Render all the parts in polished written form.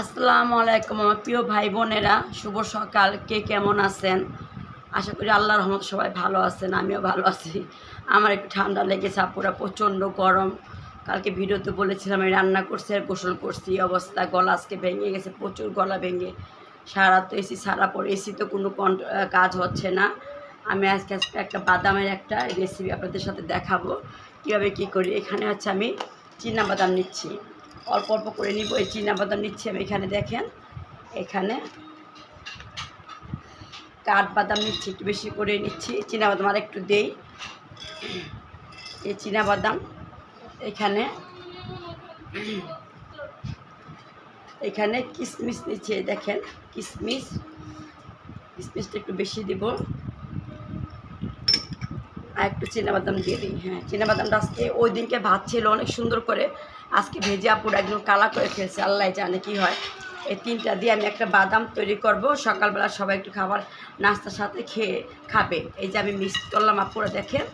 আসসালামু আলাইকুম আমার প্রিয় ভাই বোনেরা, শুভ সকাল। কে কেমন আছেন? আশা করি আল্লাহর রহমত সবাই ভালো আছেন, আমিও ভালো আছি। আমার একটু ঠান্ডা লেগেছে, পুরো প্রচণ্ড গরম। কালকে ভিডিওতে বলেছিলাম আমি রান্না করছি আর গোসল করছি, অবস্থা গলা আজকে ভেঙে গেছে, প্রচুর গলা ভেঙে। সারা রাত তো এসি ছাড়া পড়ে, এসি তো কোনো কাজ হচ্ছে না। আমি আজকে একটা বাদামের একটা রেসিপি আপনাদের সাথে দেখাবো কীভাবে কী করি। এখানে হচ্ছে আমি বাদাম নিচ্ছি, অল্প অল্প করে নিব। এই বাদাম নিচ্ছি আমি, এখানে দেখেন, এখানে কাঠবাদাম নিচ্ছি, একটু বেশি করে নিচ্ছি। বাদাম আর একটু দেই। এই বাদাম এখানে এখানে কিশমিশ নিচ্ছি, দেখেন কিশমিশটা একটু বেশি দিব। আর একটু বাদাম দিয়ে দিই। হ্যাঁ, বাদামটা আজকে ওই দিনকে ভাত ছিল অনেক সুন্দর করে, আজকে ভেজে আপুরা একদম কালা করে ফেলছে, আল্লাহ জানে কি হয়। এই তিনটা দিয়ে আমি একটা বাদাম তৈরি করব, সকালবেলা সবাই একটু খাবার নাস্তার সাথে খাবে। এই যে আমি মিক্স করলাম আপুরা, দেখেন,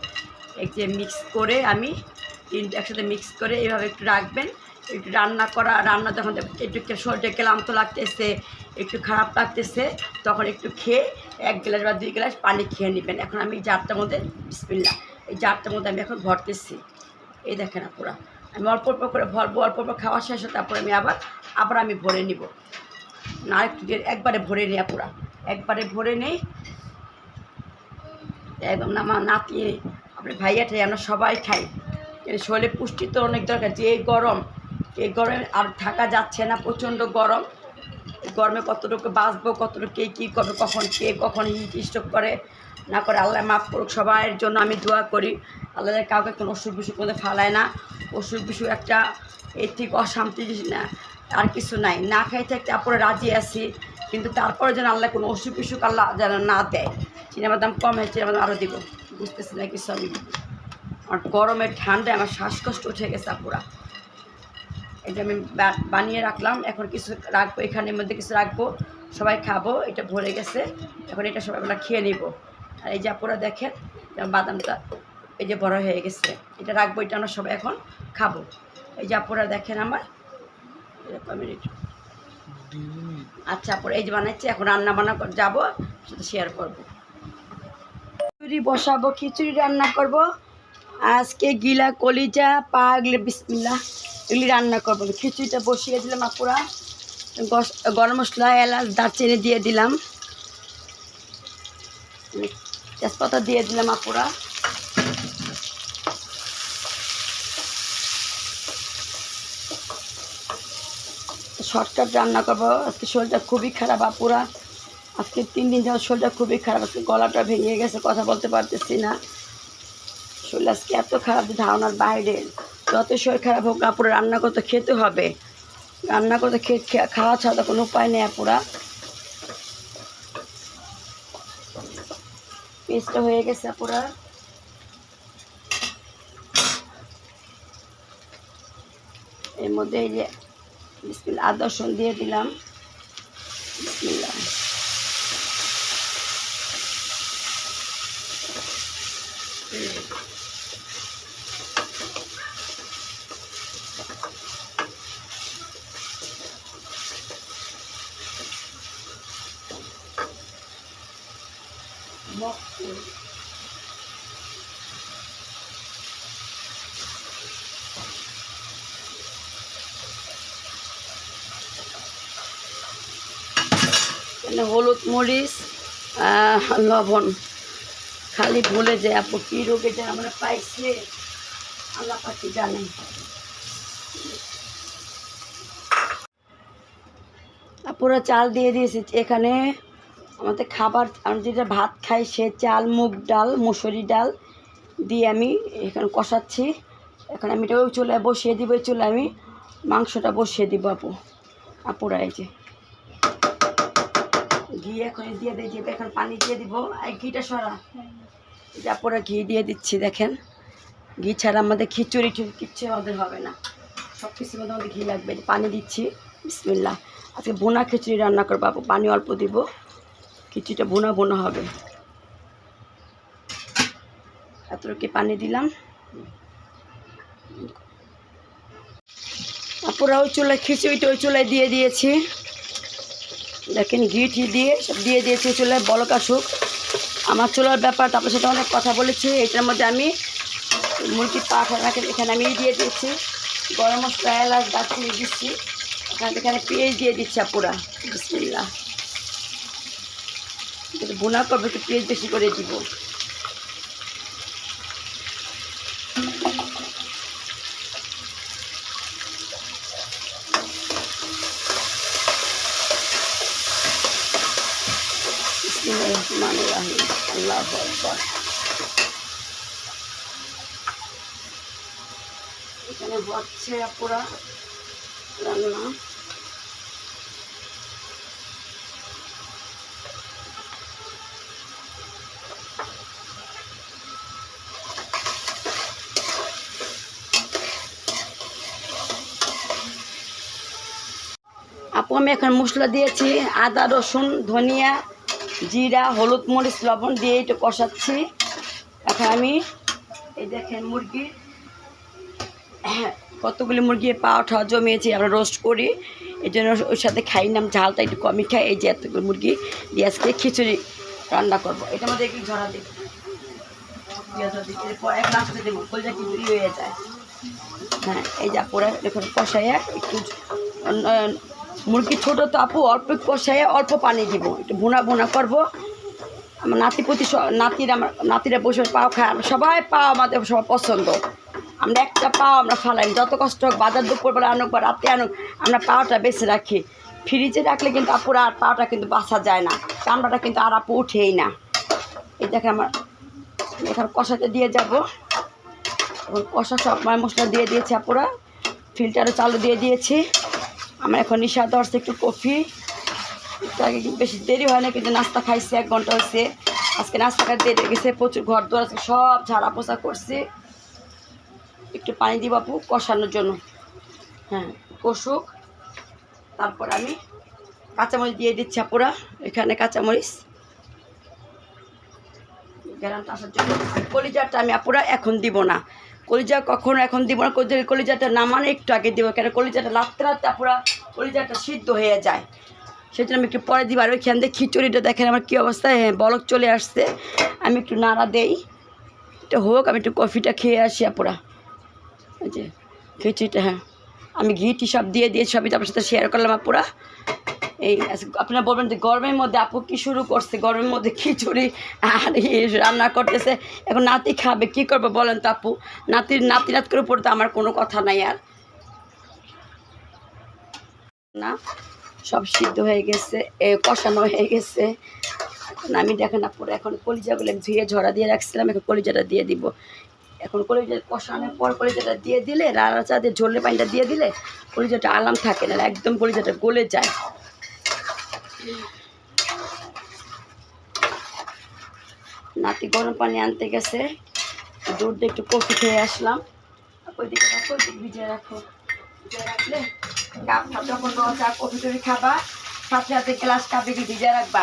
এই যে মিক্স করে আমি তিনটা একসাথে মিক্স করে এইভাবে একটু রাখবেন। একটু রান্না যখন একটু শরীরটা ক্লান্ত লাগতেছে, একটু খারাপ লাগতেছে, তখন একটু খেয়ে 1 গ্লাস বা 2 গ্লাস পানি খেয়ে নেবেন। এখন আমি জারটার মধ্যে, বিসমিল্লাহ, এই জারটার মধ্যে আমি এখন ভরতেছি। এই দেখেন আপুরা, আমি অল্প অল্প করে ভরবো, অল্প অল্প খাওয়া শেষ হতে তারপরে আমি আবার আমি ভরে নিব না, একটু একবারে ভরে নিই আপুরা, একবারে ভরে নেই একদম। আমার নাতি, আপনার ভাইয়া ঠাই, আমরা সবাই খাই। শরীরে পুষ্টি তো অনেক দরকার। যে এই গরমে আর থাকা যাচ্ছে না, প্রচণ্ড গরম। গরমে কতটুকু বাঁচবো, কতটুকু কে কী করবে, কখন হিট স্ট্রোক করে না করে, আল্লাহ মাফ করুক। সবার জন্য আমি দোয়া করি, আল্লাহ কাউকে কোনো অসুখ বিসুখ মধ্যে ফালায় না। অসুখ বিসুখ একটা এর থেকে অশান্তি না, আর কিছু নাই। না খাই থাকতে আপনারা রাজি আছি, কিন্তু তারপরে যেন আল্লাহ কোনো অসুখ বিসুখ আল্লাহ যেন না দেয়। দাম কম হয়, বাদাম আরও দিব, বুঝতেছি না কিছু আমি। আমার গরমের ঠান্ডায় আমার শ্বাসকষ্ট উঠে গেছে পুরা। এটা আমি বানিয়ে রাখলাম, এখন কিছু রাখবো, এখানের মধ্যে কিছু রাখবো, সবাই খাবো। এটা ভরে গেছে, এখন এটা সবাই আমরা খেয়ে নিব। আর এই যে আপুরা দেখেন, বাদামটা এই যে বড় হয়ে গেছে, এটা রাখবো, এটা আমরা সবাই এখন খাবো। এই যে আপুরা দেখেন আমার আচ্ছা আপুরা, এই যে বানাচ্ছি, এখন রান্না বান্না যাবো, সেটা শেয়ার করবো। খিচুড়ি বসাবো, খিচুড়ি রান্না করব আজকে। গিলা কলিজা পা এগুলো বিসমিল্লাহ এগুলি রান্না করবো। খিচুড়িটা বসিয়ে দিলাম আপুরা, গরম মশলা, এলাচ, দারচিনি দিয়ে দিলাম, তেজপাতা দিয়ে দিলাম আপুরা। শর্টকাট রান্না করবো আজকে। শরীরটা খুবই খারাপ আপুরা, আজকে 3 দিন যাওয়ার শরীরটা খুবই খারাপ। আজকে গলাটা ভেঙে গেছে, কথা বলতে পারতেছি না। শরীর আজকে এত খারাপ যে ধারণার বাইরে। যত শরীর খারাপ হোক আপুরা, রান্না করতে খেতে হবে, রান্না করতে খাওয়া ছাড়া কোনো উপায় নেই আপুরা। পেস্টটা হয়ে গেছে আপুরা, এর মধ্যে এই যে বিসমিল্লাহ আদা রসুন দিয়ে দিলাম, বিসমিল্লাহ। হলুদ, মরিচ, লবণ, খালি ভুলে যায় আপু, কী রোগে যে আমরা পাইছে আল্লাহ পাখি জানেন। আপুরা চাল দিয়ে দিয়েছি এখানে। আমাদের খাবার, আমি যেটা ভাত খাই সে চাল, মুগ ডাল, মুসুরি ডাল দিয়ে আমি এখানে কষাচ্ছি। এখন আমি এটা ওই চুলায় বসিয়ে দিব, ওই চুলায় আমি মাংসটা বসিয়ে দিব আপুরা। এই যে ঘি এখন দিয়ে দিয়েছি, এখন পানি দিয়ে দিব। আর ঘিটা সরা, এই যে আপুরা ঘি দিয়ে দিচ্ছি, দেখেন। ঘি ছাড়া আমাদের খিচুড়ি কিচ্ছু আমাদের হবে না, সব কিছুর মধ্যে আমাদের ঘি লাগবে। পানি দিচ্ছি, বিসমিল্লাহ। আজকে বোনা খিচুড়ি রান্না করবো আপু, পানি অল্প দিব, খিচুড়িটা বোনা বোনা হবে। এতটুকু পানি দিলাম। আপুরা ওই চুলায় খিচুড়িটা ওই চুলায় দিয়ে দিয়েছি, দেখেন ঘি দিয়ে সব দিয়ে দিয়েছি চুলায় বলক আসুক। আমার চুলার ব্যাপার তারপর সাথে অনেক কথা বলেছি। এটার মধ্যে আমি মুরগির পা এখানে আমি দিয়ে দিয়েছি গরম মশলা, এলাচ, দারচিনি দিচ্ছি, এখানে পেঁয়াজ দিয়ে দিচ্ছি আপুরা। বিসমিল্লাহ, একটু ভুনা করবো, একটু পেঁয়াজ বেশি করে দিব। আল্লাহ আকবার। এখানে হচ্ছে আপুরা রান্না। আপু আমি এখন মশলা দিয়েছি, আদা, রসুন, ধনিয়া, জিরা, হলুদ, মরিচ, লবণ দিয়ে একটু কষাচ্ছি। এখন আমি এই দেখেন মুরগি, কতগুলি মুরগি পাওয়া জমিয়েছি, আমরা রোস্ট করি, এই জন্য ওর সাথে খাই না, ঝালটা একটু কমই খাই। এই যে এতগুলো মুরগি দিয়ে আজকে খিচুড়ি রান্না করবো। এটার মধ্যে একটু ঝরা দিই, এরপর এক লাস্টে দেবো, কলজা খিচুড়ি হয়ে যায়। হ্যাঁ, এই যা পরে দেখুন কষাইয়া একটু, মুরগি ছোটো তো আপু, অল্প কষাইয়া অল্প পানি দিব, একটু ভুনা করবো। আমার নাতিরা বসে পাও খায়, সবাই পাও আমাদের সবাই পছন্দ। আমরা একটা পাও আমরা ফালাই, যত কষ্ট হোক, বাজার দুপুরবেলা আনুক বা রাতে আনুক, আমরা পাওটা বেছে রাখি। ফ্রিজে রাখলে কিন্তু আপুরা আর পাওটা কিন্তু বাছা যায় না, চামড়াটা কিন্তু আর আপু উঠেই না। এই দেখে আমার এখানে কষাতে দিয়ে যাবো। এখন কষা সব মশলা দিয়ে দিয়েছি আপুরা, ফিল্টারও চালু দিয়ে দিয়েছি। আমার এখন নিশা ধরছে একটু কফি, একটু আগে বেশি দেরি হয় না, কিন্তু নাস্তা খাইছি 1 ঘন্টা হয়েছে। আজকে নাস্তা খাইতে দেরি গেছে, প্রচুর ঘর দোয়ার আজকে সব ঝাড়া পোছা করছি। একটু পানি দিব আপু কষানোর জন্য, হ্যাঁ কষুক। তারপর আমি কাঁচামরিচ দিয়ে দিচ্ছি আপুরা, এখানে কাঁচামরিচ গ্যারান্টি আসার জন্য। কলিজাটা আমি আপুরা এখন দিব না, কলিজা কখনো এখন দিব না, কলিজাটা নামানো একটু আগে দিব, কেন কলিজাটা লাড়তে লাড়তে আপুরা কলিজাটা সিদ্ধ হয়ে যায়, সেই জন্য আমি একটু পরে দিব। আর ওইখান দিয়ে খিচুড়িটা দেখেন আমার কী অবস্থা, হ্যাঁ বলক চলে আসছে, আমি একটু নাড়া দেই, এটা হোক, আমি একটু কফিটা খেয়ে আসি আপুরা। এই যে খিচুড়িটা, হ্যাঁ আমি ঘি সব দিয়ে সবই তো আপনার সাথে শেয়ার করলাম আপুরা। এই আপনারা বলবেন যে গরমের মধ্যে আপু কী শুরু করছে, গরমের মধ্যে খিচুড়ি আর রান্না করতেছে, এখন নাতি খাবে, কী করবো বলেন তো আপু, নাত করে পড়তে আমার কোনো কথা নাই আর না। সব সিদ্ধ হয়ে গেছে, কষানো হয়ে গেছে। এখন আমি দেখেন আপুরা, এখন কলিজাগুলো ধুয়ে ঝরা দিয়ে রাখছিলাম, এখন কলিজাটা দিয়ে দিব। এখন কলিজা কষানোর পর কলিজাটা দিয়ে দিলে, রাড়া দিয়ে ঝোলের পানিটা দিয়ে দিলে কলিজাটা আলাম থাকে না, একদম কলিজাটা গলে যায়। নাতি গরম পানি আনতে গেছে, দুধ দিয়ে একটু কফি খেয়ে আসলাম। ওইদিকে রাখো, ভিজিয়ে রাখো, ভিজিয়ে রাখলে কাপ যখন চা কফি টফি খাবা, সাথে সাথে গ্লাস কাপ দিকে ভিজিয়ে রাখবা,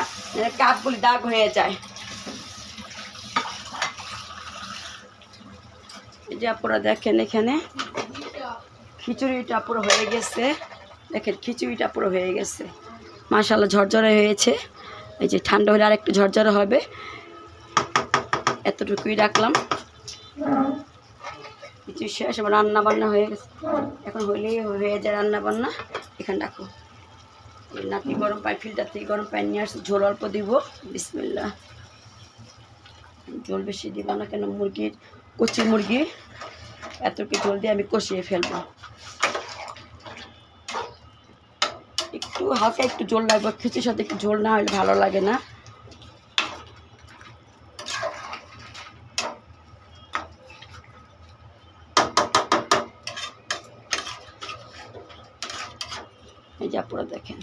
কাপগুলি দাগ হয়ে যায়। এই যে আপুরা দেখেন এখানে খিচুড়িটা পুরো হয়ে গেছে, দেখেন খিচুড়িটা পুরো হয়ে গেছে মাশাআল্লাহ, ঝরঝরে হয়েছে। এই যে ঠান্ডা হলে আর একটু ঝরঝরে হবে, এতটুকুই রাখলাম। কিছু শেষ, আমার রান্না বান্না হয়ে গেছে, এখন হইলেই হয়ে যায় রান্না বান্না। এখানে রাখো, নাতি গরম পানি, ফিল্টার থেকে গরম পানি নিয়ে আসছে, ঝোল অল্প দিব। বিসমিল্লাহ, ঝোল বেশি দিব না, কেন মুরগির কচি মুরগি, এতটুকু ঝোল দিয়ে আমি কষিয়ে ফেলবো। একটু হালকা একটু ঝোল লাগবে, খিচুড়ির সাথে একটু ঝোল না হলে ভালো লাগে না। এই যে আপনারা দেখেন,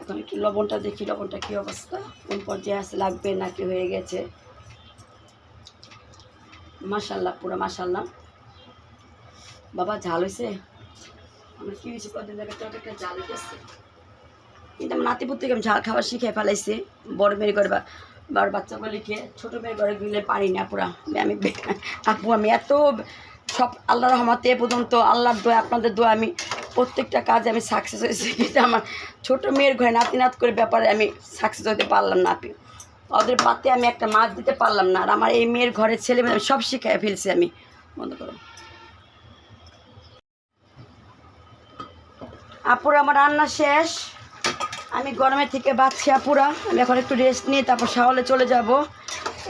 এখন একটু লবণটা দেখি, লবণটা কী অবস্থা, কোন পর্যায়ে আছে, লাগবে নাকি হয়ে গেছে। মাশাআল্লাহ, পুরো মাশাআল্লাহ। বাবা ঝাল হয়েছে, আমার কী হয়েছে, কদিন ধরে একটা ঝাল হয়েছে, কিন্তু আমার নাতিপুর থেকে আমি ঝাল খাবার শিখে ফেলাইছি। বড় মেয়ের ঘরে বড় বাচ্চাগুলিকে, ছোটো মেয়ের ঘরে গেলে পারি না পুরা। আমি আপু আমি এত সব আল্লাহর রহমতে এ পর্যন্ত আল্লাহর দোয়া আপনাদের দোয়া আমি প্রত্যেকটা কাজে আমি সাকসেস হয়েছি, কিন্তু আমার ছোটো মেয়ের ঘরে নাতি করে ব্যাপারে আমি সাকসেস হতে পারলাম না। আপনি ওদের পাতে আমি একটা মাছ দিতে পারলাম না, আর আমার এই মেয়ের ঘরের ছেলে মেয়ে সব শিখাই ফেলছি আমি। বন্ধ করো। আপুরা আমার রান্না শেষ, আমি গরমের থেকে বাঁচছি আপুরা। আমি এখন একটু রেস্ট নিয়ে তারপর শাওলে চলে যাব।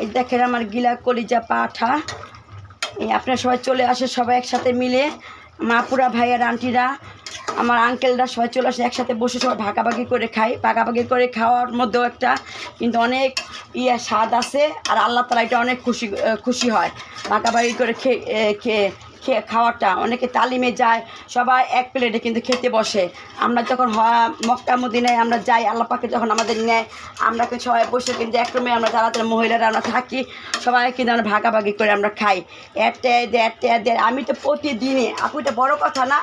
এই দেখেন আমার গিলা কলিজা পাঠা, এই আপনারা সবাই চলে আসে, সবাই একসাথে মিলে আমার আপুরা ভাইয়ার আন্টিরা আমার আঙ্কেলরা সবাই চলে আসে, একসাথে বসে সবাই ভাগাভাগি করে খাই। ভাগাভাগি করে খাওয়ার মধ্যেও একটা কিন্তু অনেক স্বাদ আছে, আর আল্লাহ তাআলা এটা অনেক খুশি হয় ভাগাভাগি করে খাওয়াটা। অনেকে তালিমে যায়, সবাই এক প্লেটে কিন্তু খেতে বসে। আমরা যখন মক্কা মদিনায় আমরা যাই, আল্লাহ পাকে যখন আমাদের নেয়, আমরা কিন্তু সবাই বসে কিন্তু এক রুমে আমরা যারা মহিলারা আমরা থাকি, সবাই কিন্তু আমরা ভাগাভাগি করে আমরা খাই। একটা দেড় আমি তো প্রতিদিনই, আপু এটা বড়ো কথা না,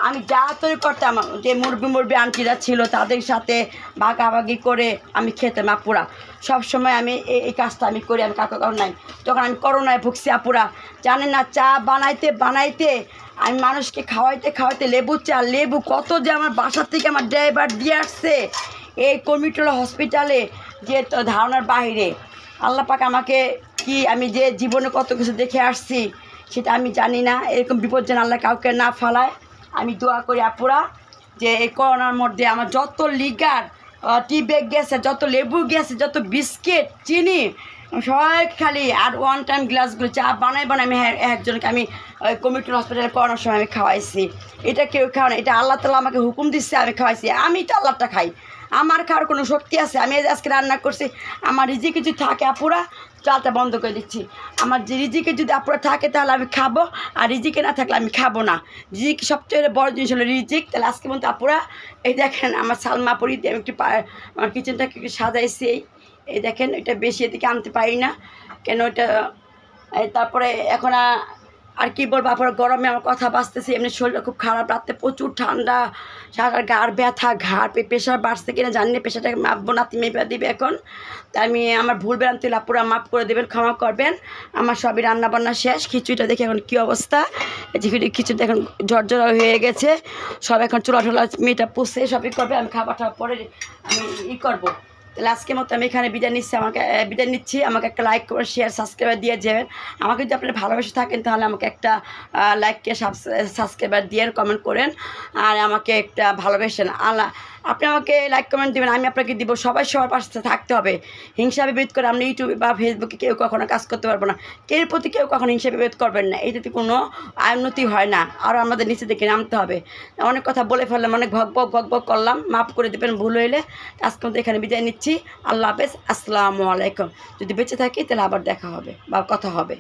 আমি যা তৈরি করতাম যে মুরবি আন্টিরা ছিল তাদের সাথে ভাগাভাগি করে আমি খেতাম আপুরা। সবসময় আমি এই কাজটা আমি করি, আমি কাউকে নাই। তখন আমি করোনায় ভুগছি আপুরা, জানেন না, চা বানাইতে আমি মানুষকে খাওয়াইতে লেবু কত যে আমার বাসার থেকে আমার ড্রাইভার দিয়ে আসছে এই কমিটোলা হসপিটালে, যে ধারণার বাইরে। আল্লাহ পাক আমাকে আমি যে জীবনে কত কিছু দেখে আসছি সেটা আমি জানি না। এরকম বিপদ যেন আল্লাহ কাউকে না ফালায়। আমি দোয়া করি আপুরা যে এই করোনার মধ্যে আমার যত লিগার টি ব্যাগ গেছে, যত লেবু গেছে, যত বিস্কিট চিনি সবাই খালি, আর ওয়ান টাইম গ্লাসগুলো চা বানাই আমি একজনকে আমি কমিটি হসপিটালে করোনার সময় আমি খাওয়াইছি। এটা কেউ খাওয়া না, এটা আল্লাহ তাআলা আমাকে হুকুম দিচ্ছে, আমি খাওয়াইছি। আমি তো আল্লাহটা খাই, আমার খাওয়ার কোনো শক্তি আছে? আমি আজকে রান্না করছি, আমার রিজিকে যদি থাকে আপুরা চালটা বন্ধ করে দিচ্ছি। আমার যে রিজিকে যদি আপুরা থাকে তাহলে আমি খাবো, আর রিজিকে না থাকলে আমি খাবো না। রিজিক সবচেয়ে বড় জিনিস হলো রিজিক। তাহলে আজকে মতো আপুরা এই দেখেন আমার সালমা পরি দিয়ে আমি একটু আমার কিচেনটাকে একটু সাজাইছি। এই দেখেন এটা বেশি এদিকে আনতে পারি না কেন, এটা তারপরে এখন আর কি বলবো আপনার, গরমে আমার কথা বাঁচতেছি, এমনি শরীরটা খুব খারাপ, রাত্রে প্রচুর ঠান্ডা, সারা গাড় ব্যথা, প্রেশার বাড়ছে কিনা জানি না, প্রেশারটাকে মাপবো, নাতি মেপে দিবে এখন। তাই আমি আমার ভুল ভ্রান্তি পুরো মাপ করে দেবেন, ক্ষমা করবেন। আমার সবই রান্নাবান্না শেষ। খিচুড়িটা দেখে এখন কী অবস্থা, খিচুড়ি এখন ঝরঝরা হয়ে গেছে। সব এখন চুলা ঠোলা মেয়েটা পুষে সবই করবে, আমি খাবারটা পরে আমি করবো। তাহলে আজকের মতো আমি এখানে বিদায় নিচ্ছি। আমাকে একটা লাইক করে শেয়ার সাবস্ক্রাইবার দিয়ে যাবেন। আমাকে যদি আপনারা ভালোবেসে থাকেন তাহলে আমাকে একটা লাইককে সাবস্ক্রাইবার দিয়ে কমেন্ট করেন, আর আমাকে একটা ভালোবেসেন। আপনি আমাকে লাইক কমেন্ট দেবেন, আমি আপনাকে দিব। সবাই সবার পাশে থাকতে হবে। হিংসা বিভেদ করে আপনি ইউটিউবে বা ফেসবুকে কেউ কখনো কাজ করতে পারবো না। কেউ প্রতি কেউ কখনো হিংসা বিভেদ করবেন না, এইটাতে কোনো উন্নতি হয় না। আরও আমাদের নিচে দিকে নামতে হবে। অনেক কথা বলে ফেললাম, অনেক ভক করলাম, মাফ করে দেবেন ভুল হইলে। আজকে মতো এখানে বিদায় নিচ্ছি। আল্লাহ হাফেজ, আসসালামু আলাইকুম। যদি বেঁচে থাকি তাহলে আবার দেখা হবে বা কথা হবে।